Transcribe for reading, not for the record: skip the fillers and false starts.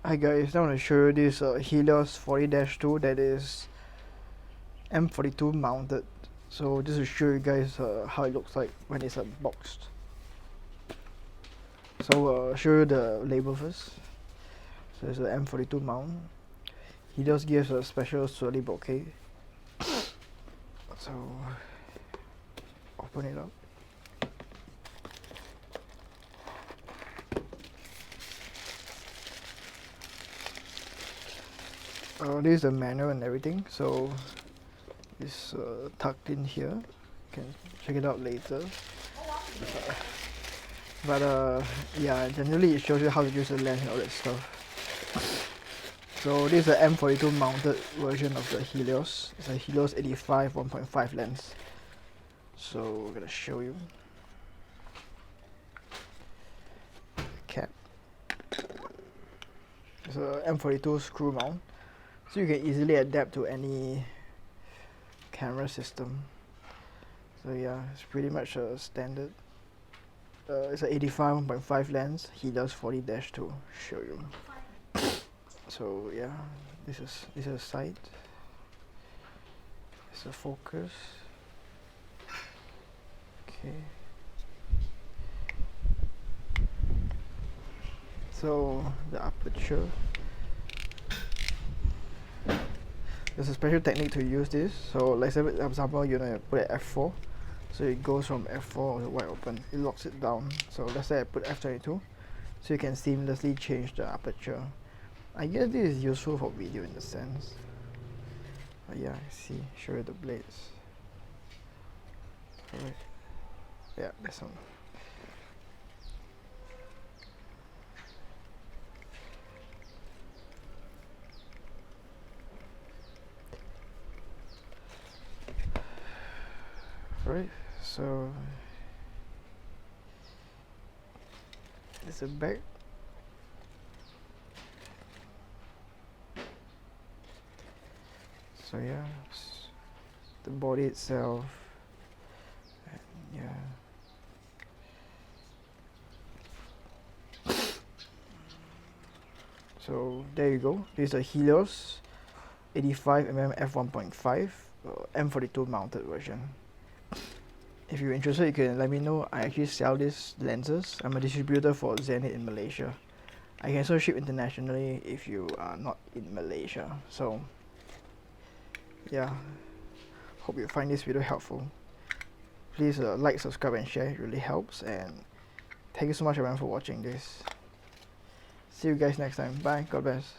Hi guys, now I want to show you this Helios 40-2 that is M42 mounted. So just to show you guys how it looks like when it's unboxed. So show you the label first. So it's an M42 mount. Helios gives a special swirly bouquet. So open it up. This is the manual and everything, so it's tucked in here. You can check it out later. But yeah, generally it shows you how to use the lens and all that stuff. So this is the M42 mounted version of the Helios. It's a Helios 85 1.5 lens. So we're gonna show you. Cap. It's a M42 screw mount. So you can easily adapt to any camera system. So yeah, it's pretty much a standard. It's an 85 1.5 lens, Helios 40-2. Show you. So yeah, this is a sight. It's a focus. Okay. So the aperture. There's a special technique to use this. So let's say, for example, you know, put it at f4. So it goes from f4 to wide open. It locks it down. So let's say I put f22. So you can seamlessly change the aperture. I guess this is useful for video in the sense. But yeah, see, show you the blades. Alright. Yeah, that's one. Alright, so it's a back. So yeah, the body itself, and yeah. So there you go. This is a Helios 85mm f1.5 M42 mounted version. If you're interested, you can let me know. I actually sell these lenses. I'm a distributor for Zenit in Malaysia. I can also ship internationally if you are not in Malaysia. So yeah, hope you find this video helpful. Please like, subscribe and share, it really helps. And thank you so much everyone for watching this. See you guys next time. Bye, God bless.